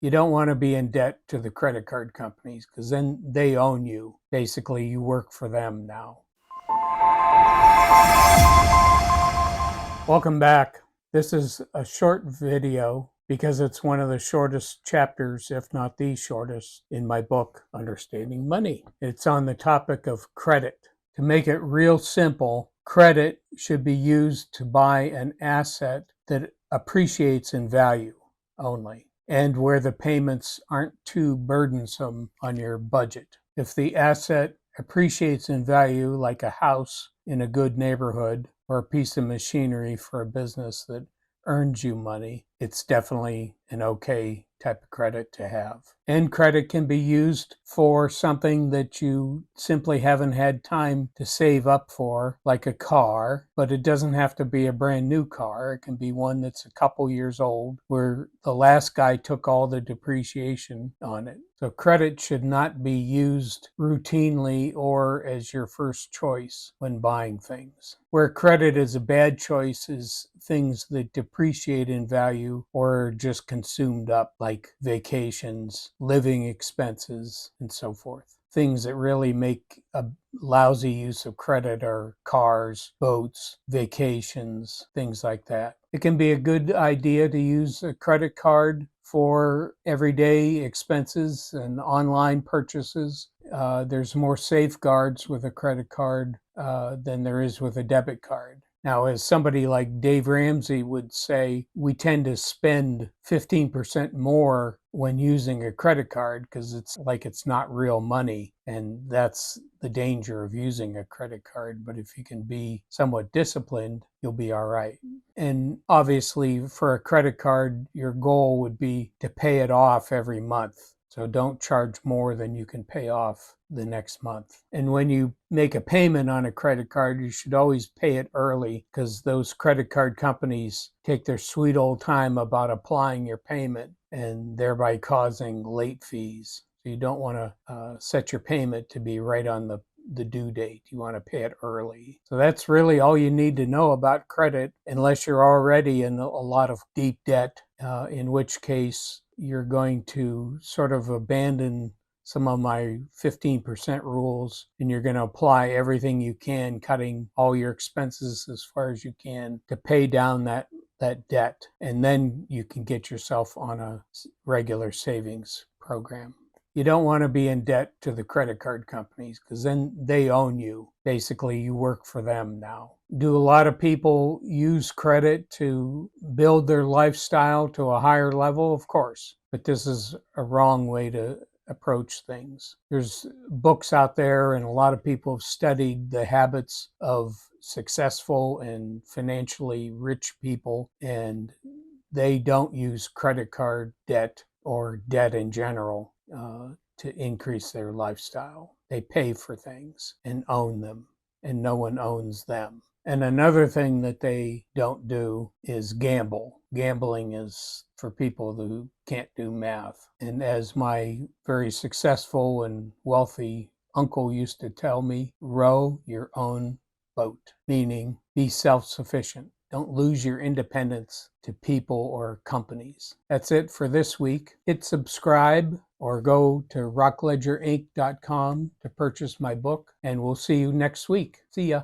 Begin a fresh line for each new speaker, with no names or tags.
You don't want to be in debt to the credit card companies because then they own you. Basically, you work for them now. Welcome back. This is a short video because it's one of the shortest chapters, if not the shortest, in my book, Understanding Money. It's on the topic of credit. To make it real simple, credit should be used to buy an asset that appreciates in value only, and where the payments aren't too burdensome on your budget. If the asset appreciates in value, like a house in a good neighborhood or a piece of machinery for a business that earns you money, it's definitely an okay type of credit to have. And credit can be used for something that you simply haven't had time to save up for, like a car, but it doesn't have to be a brand new car. It can be one that's a couple years old where the last guy took all the depreciation on it. So credit should not be used routinely or as your first choice when buying things. Where credit is a bad choice is things that depreciate in value or are just consumed up, like vacations, living expenses, and so forth. Things that really make a lousy use of credit are cars, boats, vacations, things like that. It can be a good idea to use a credit card for everyday expenses and online purchases. There's more safeguards with a credit card than there is with a debit card. Now, as somebody like Dave Ramsey would say, we tend to spend 15% more when using a credit card because it's like it's not real money. And that's the danger of using a credit card. But if you can be somewhat disciplined, you'll be all right. And obviously, for a credit card, your goal would be to pay it off every month. So don't charge more than you can pay off the next month. And when you make a payment on a credit card, you should always pay it early because those credit card companies take their sweet old time about applying your payment and thereby causing late fees. So you don't want to set your payment to be right on the due date. You want to pay it early. So that's really all you need to know about credit, unless you're already in a lot of deep debt, in which case you're going to sort of abandon some of my 15% rules and you're going to apply everything you can, cutting all your expenses as far as you can to pay down that debt. And then you can get yourself on a regular savings program. You don't want to be in debt to the credit card companies because then they own you. Basically, you work for them now. Do a lot of people use credit to build their lifestyle to a higher level? Of course, but this is a wrong way to approach things. There's books out there and a lot of people have studied the habits of successful and financially rich people, and they don't use credit card debt or debt in general to increase their lifestyle. They pay for things and own them, and no one owns them. And another thing that they don't do is gamble. Gambling is for people who can't do math. And as my very successful and wealthy uncle used to tell me, row your own boat, meaning be self-sufficient. Don't lose your independence to people or companies. That's it for this week. Hit subscribe or go to rockledgerinc.com to purchase my book, and we'll see you next week. See ya.